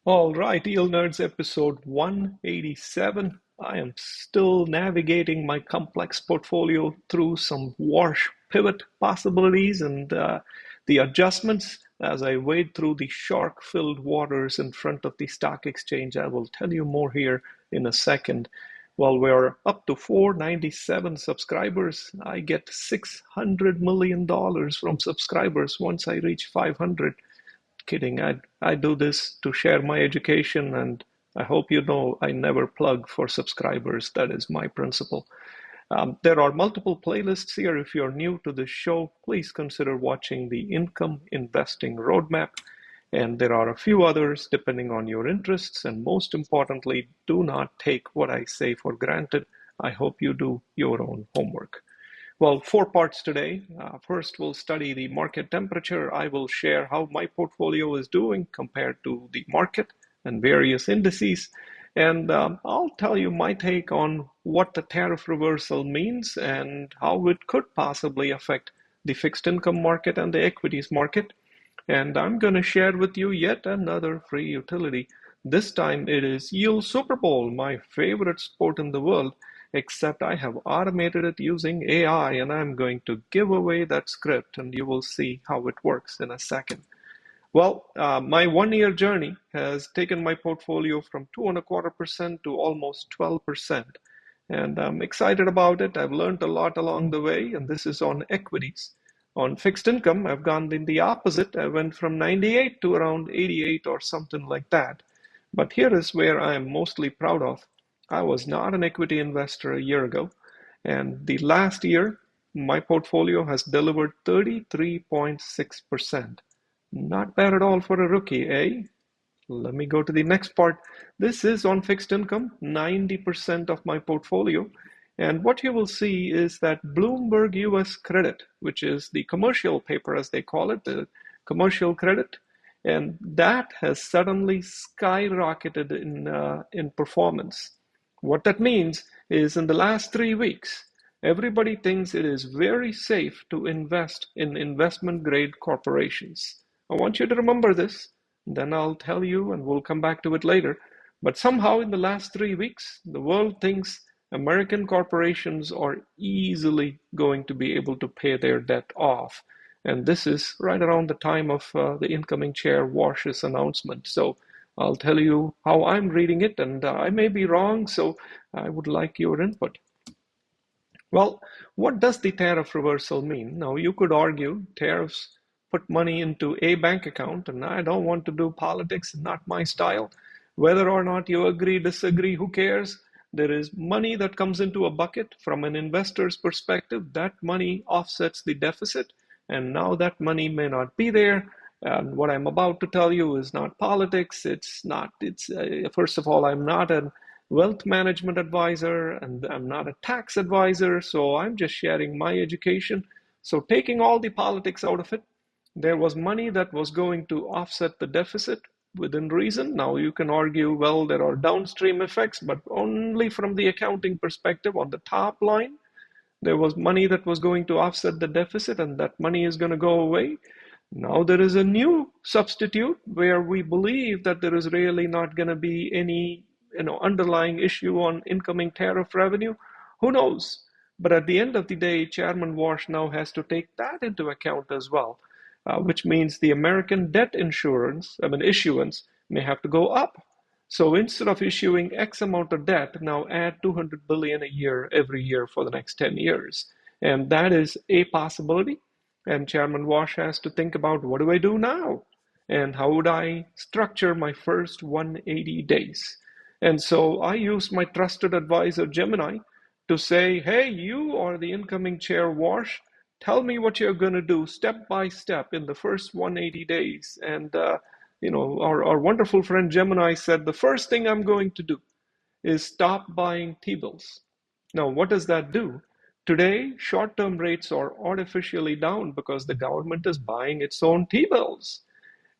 All right, Eel Nerds episode 187. I am still navigating my complex portfolio through some Warsh pivot possibilities and the adjustments as I wade through the shark-filled waters in front of the stock exchange. I will tell you more here in a second. While we're up to 497 subscribers, I get $600 million from subscribers once I reach 500. Kidding. I do this to share my education, and I hope you know I never plug for subscribers. That is my principle. There are multiple playlists here. If you're new to this show, please consider watching the Income Investing Roadmap. And there are a few others depending on your interests. And most importantly, do not take what I say for granted. I hope you do your own homework. Well, four parts today. First, we'll study the market temperature. I will share how my portfolio is doing compared to the market and various indices. And I'll tell you my take on what the tariff reversal means and how it could possibly affect the fixed income market and the equities market. And I'm going to share with you yet another free utility. This time it is Yield Super Bowl, my favorite sport in the world, except I have automated it using AI, and I'm going to give away that script, and you will see how it works in a second. Well, my 1 year journey has taken my portfolio from 2.25% to almost 12%. And I'm excited about it. I've learned a lot along the way, and this is on equities. On fixed income, I've gone in the opposite. I went from 98 to around 88 or something like that. But here is where I am mostly proud of. I was not an equity investor a year ago, and the last year, my portfolio has delivered 33.6%. Not bad at all for a rookie, eh? Let me go to the next part. This is on fixed income, 90% of my portfolio. And what you will see is that Bloomberg US Credit, which is the commercial paper as they call it, the commercial credit, and that has suddenly skyrocketed in performance. What that means is in the last 3 weeks, everybody thinks it is very safe to invest in investment grade corporations. I want you to remember this, then I'll tell you and we'll come back to it later. But somehow in the last 3 weeks, the world thinks American corporations are easily going to be able to pay their debt off. And this is right around the time of the incoming chair Warsh's announcement. So I'll tell you how I'm reading it, and I may be wrong, so I would like your input. Well, what does the tariff reversal mean? Now, you could argue tariffs put money into a bank account, and I don't want to do politics, not my style. Whether or not you agree, disagree, who cares? There is money that comes into a bucket from an investor's perspective. That money offsets the deficit, and now that money may not be there. And what I'm about to tell you is not politics. First of all, I'm not a wealth management advisor and I'm not a tax advisor, so I'm just sharing my education. So taking all the politics out of it, there was money that was going to offset the deficit within reason. Now you can argue, well, there are downstream effects, but only from the accounting perspective. On the top line, there was money that was going to offset the deficit, and that money is going to go away. Now there is a new substitute where we believe that there is really not going to be any underlying issue on incoming tariff revenue. Who knows? But at the end of the day, Chairman Warsh now has to take that into account as well, which means the American debt issuance may have to go up. So instead of issuing X amount of debt, now add 200 billion a year every year for the next 10 years. And that is a possibility. And Chairman Warsh has to think about, what do I do now? And how would I structure my first 180 days? And so I used my trusted advisor, Gemini, to say, hey, you are the incoming chair, Warsh. Tell me what you're going to do step by step in the first 180 days. And, our wonderful friend Gemini said, the first thing I'm going to do is stop buying T-bills. Now, what does that do? Today, short-term rates are artificially down because the government is buying its own T-bills.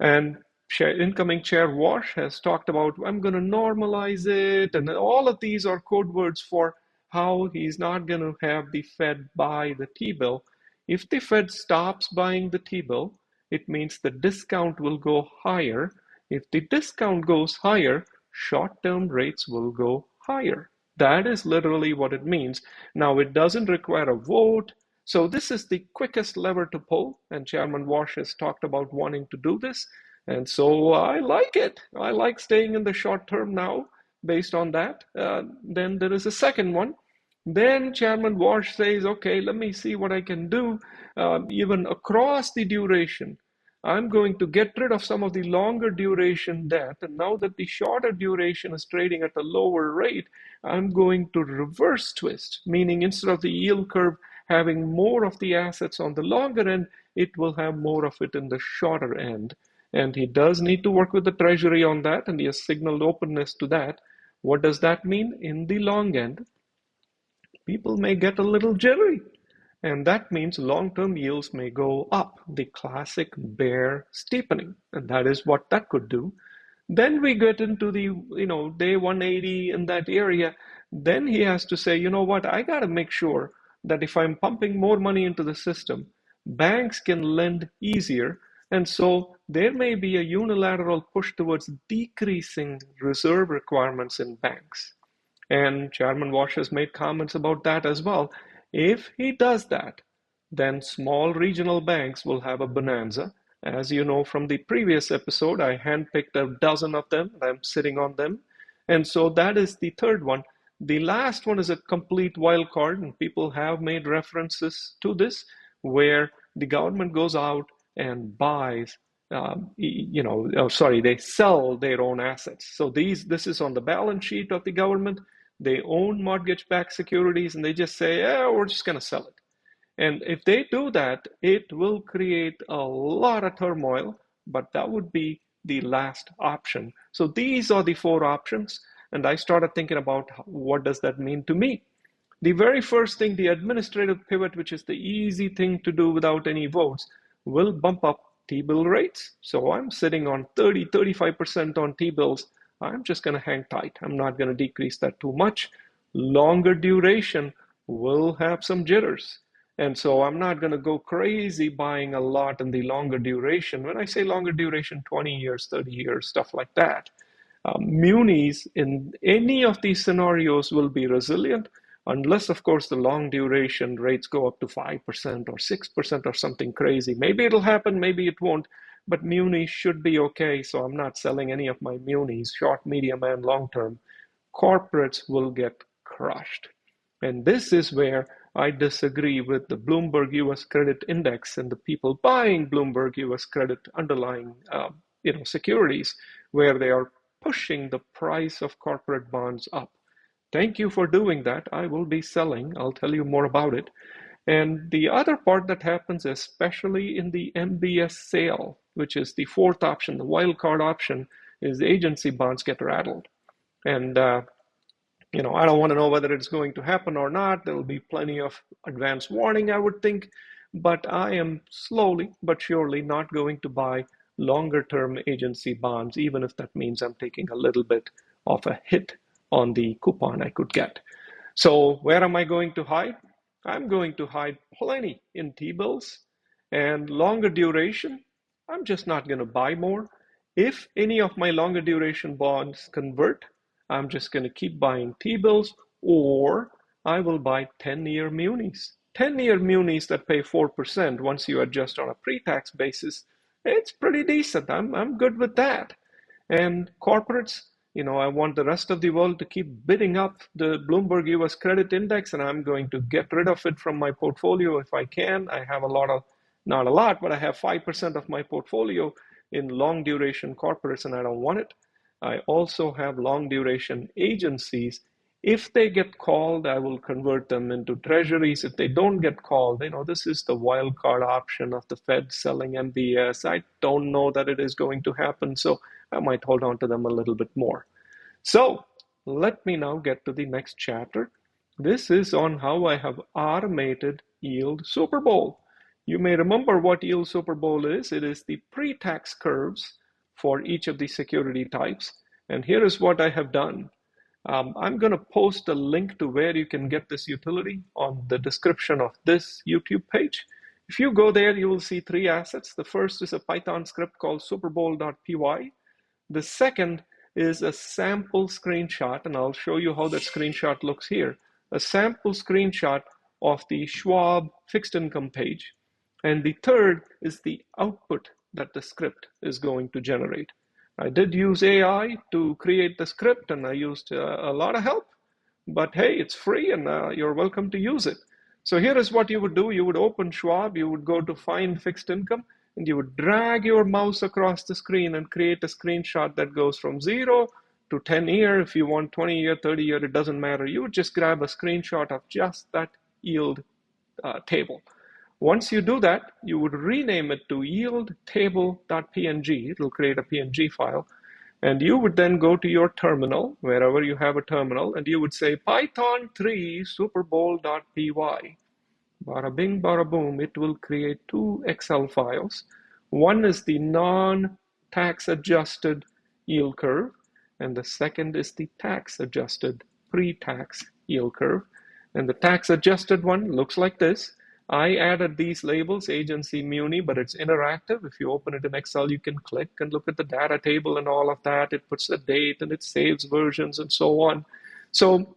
And incoming chair Warsh has talked about, I'm going to normalize it. And all of these are code words for how he's not going to have the Fed buy the T-bill. If the Fed stops buying the T-bill, it means the discount will go higher. If the discount goes higher, short-term rates will go higher. That is literally what it means. Now, it doesn't require a vote. So this is the quickest lever to pull, and Chairman Warsh has talked about wanting to do this. And so I like it. I like staying in the short term now based on that. Then there is a second one. Then Chairman Warsh says, okay, let me see what I can do even across the duration. I'm going to get rid of some of the longer duration debt. And now that the shorter duration is trading at a lower rate, I'm going to reverse twist, meaning instead of the yield curve having more of the assets on the longer end, it will have more of it in the shorter end. And he does need to work with the Treasury on that, and he has signaled openness to that. What does that mean? In the long end, people may get a little jittery. And that means long-term yields may go up, the classic bear steepening. And that is what that could do. Then we get into the, day 180 in that area. Then he has to say, you know what, I got to make sure that if I'm pumping more money into the system, banks can lend easier. And so there may be a unilateral push towards decreasing reserve requirements in banks. And Chairman Warsh has made comments about that as well. If he does that, then small regional banks will have a bonanza. As you know from the previous episode, I handpicked a dozen of them, and I'm sitting on them. And so that is the third one. The last one is a complete wild card, and people have made references to this, where the government goes out and buys they sell their own assets. So this is on the balance sheet of the government. They own mortgage-backed securities, and they just say, we're just going to sell it. And if they do that, it will create a lot of turmoil, but that would be the last option. So these are the four options, and I started thinking about what does that mean to me. The very first thing, the administrative pivot, which is the easy thing to do without any votes, will bump up T-bill rates. So I'm sitting on 30, 35% on T-bills. I'm just going to hang tight. I'm not going to decrease that too much. Longer duration will have some jitters. And so I'm not going to go crazy buying a lot in the longer duration. When I say longer duration, 20 years, 30 years, stuff like that. Munis in any of these scenarios will be resilient, unless, of course, the long duration rates go up to 5% or 6% or something crazy. Maybe it'll happen, maybe it won't, but munis should be okay. So I'm not selling any of my munis, short, medium, and long term. Corporates will get crushed. And this is where I disagree with the Bloomberg US Credit Index and the people buying Bloomberg US Credit underlying securities, where they are pushing the price of corporate bonds up. Thank you for doing that. I will be selling. I'll tell you more about it. And the other part that happens, especially in the MBS sale, which is the fourth option, the wild card option, is agency bonds get rattled. And I don't want to know whether it's going to happen or not. There will be plenty of advance warning, I would think. But I am slowly but surely not going to buy longer term agency bonds, even if that means I'm taking a little bit of a hit on the coupon I could get. So where am I going to hide? I'm going to hide plenty in T-bills and longer duration. I'm just not going to buy more. If any of my longer duration bonds convert, I'm just going to keep buying T-bills, or I will buy 10-year munis. 10-year munis that pay 4% once you adjust on a pre-tax basis, it's pretty decent. I'm good with that. And corporates, I want the rest of the world to keep bidding up the Bloomberg US Credit Index, and I'm going to get rid of it from my portfolio if I can. I have not a lot, but I have 5% of my portfolio in long duration corporates, and I don't want it. I also have long duration agencies. If they get called, I will convert them into treasuries. If they don't get called, this is the wild card option of the Fed selling MBS. I don't know that it is going to happen, so I might hold on to them a little bit more. So let me now get to the next chapter. This is on how I have automated Yield Super Bowl. You may remember what Yield Super Bowl is. It is the pre-tax curves for each of the security types. And here is what I have done. I'm going to post a link to where you can get this utility on the description of this YouTube page. If you go there, you will see three assets. The first is a Python script called superbowl.py. The second is a sample screenshot, and I'll show you how that screenshot looks here. A sample screenshot of the Schwab fixed income page. And the third is the output that the script is going to generate. I did use AI to create the script, and I used a lot of help, but hey, it's free and you're welcome to use it. So here is what you would do. You would open Schwab, you would go to find fixed income, and you would drag your mouse across the screen and create a screenshot that goes from 0 to 10 year. If you want 20 year, 30 year, it doesn't matter. You would just grab a screenshot of just that yield table. Once you do that, you would rename it to yieldtable.png. It'll create a PNG file. And you would then go to your terminal, wherever you have a terminal, and you would say Python3 superbowl.py. Bada bing, bada boom, it will create two Excel files. One is the non-tax adjusted yield curve, and the second is the tax adjusted pre-tax yield curve. And the tax adjusted one looks like this. I added these labels, agency, muni, but it's interactive. If you open it in Excel, you can click and look at the data table and all of that. It puts the date and it saves versions and so on. So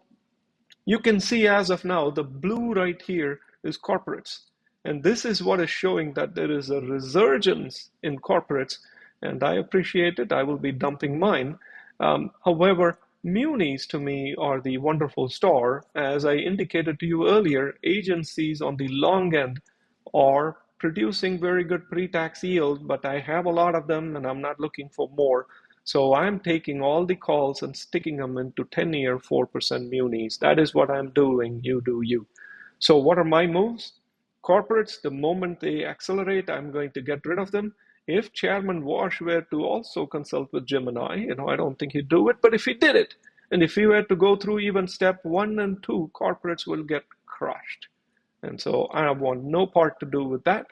you can see as of now, the blue right here is corporates. And this is what is showing that there is a resurgence in corporates. And I appreciate it. I will be dumping mine. However, munis to me are the wonderful star. As I indicated to you earlier, agencies on the long end are producing very good pre-tax yield, but I have a lot of them and I'm not looking for more. So I'm taking all the calls and sticking them into 10-year 4% munis. That is what I'm doing. You do you. So what are my moves? Corporates, the moment they accelerate, I'm going to get rid of them. If Chairman Warsh were to also consult with Gemini, I don't think he'd do it, but if he did it, and if he were to go through even step 1 and 2, corporates will get crushed. And so I want no part to do with that.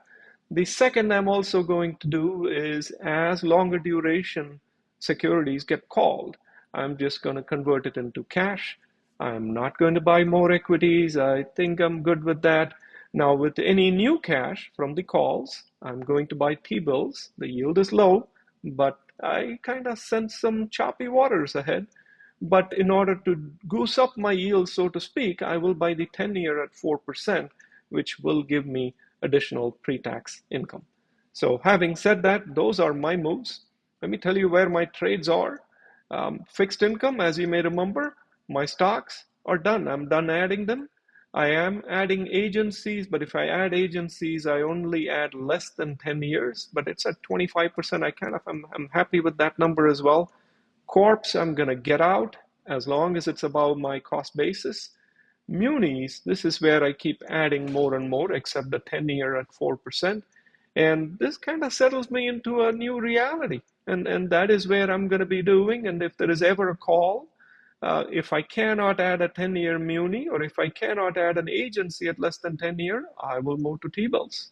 The second I'm also going to do is, as longer duration securities get called, I'm just going to convert it into cash. I'm not going to buy more equities. I think I'm good with that. Now, with any new cash from the calls, I'm going to buy T-bills. The yield is low, but I kind of sense some choppy waters ahead. But in order to goose up my yield, so to speak, I will buy the 10-year at 4%, which will give me additional pre-tax income. So having said that, those are my moves. Let me tell you where my trades are. Fixed income, as you may remember, my stocks are done. I'm done adding them. I am adding agencies, but if I add agencies, I only add less than 10 years, but it's at 25%. I'm happy with that number as well. Corps, I'm going to get out as long as it's above my cost basis. Munis, this is where I keep adding more and more, except the 10-year at 4%. And this kind of settles me into a new reality. And that is where I'm going to be doing. And if there is ever a call, if I cannot add a 10-year muni, or if I cannot add an agency at less than 10-year, I will move to T-bills.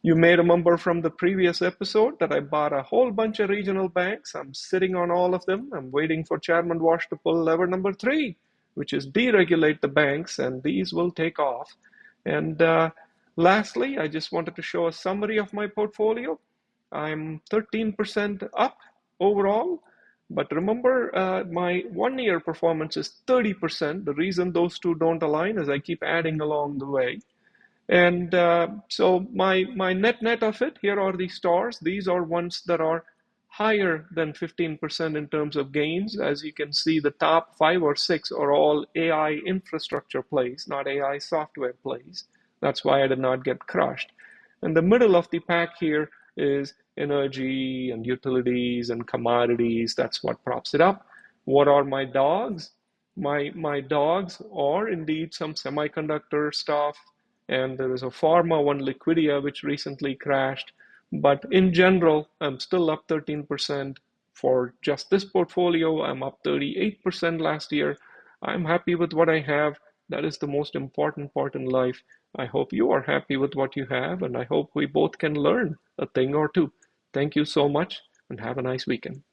You may remember from the previous episode that I bought a whole bunch of regional banks. I'm sitting on all of them. I'm waiting for Chairman Warsh to pull lever number 3, which is deregulate the banks, and these will take off. And lastly, I just wanted to show a summary of my portfolio. I'm 13% up overall. But remember, my 1-year performance is 30%. The reason those two don't align is I keep adding along the way. And so my net of it, here are the stars. These are ones that are higher than 15% in terms of gains. As you can see, the top 5 or 6 are all AI infrastructure plays, not AI software plays. That's why I did not get crushed. And the middle of the pack here is energy and utilities and commodities. That's what props it up. What are my dogs? My dogs are indeed some semiconductor stuff, and there is a pharma one, Liquidia, which recently crashed. But in general, I'm still up 13% for just this portfolio. I'm up 38% last year. I'm happy with what I have. That is the most important part in life. I hope you are happy with what you have, and I hope we both can learn a thing or two. Thank you so much, and have a nice weekend.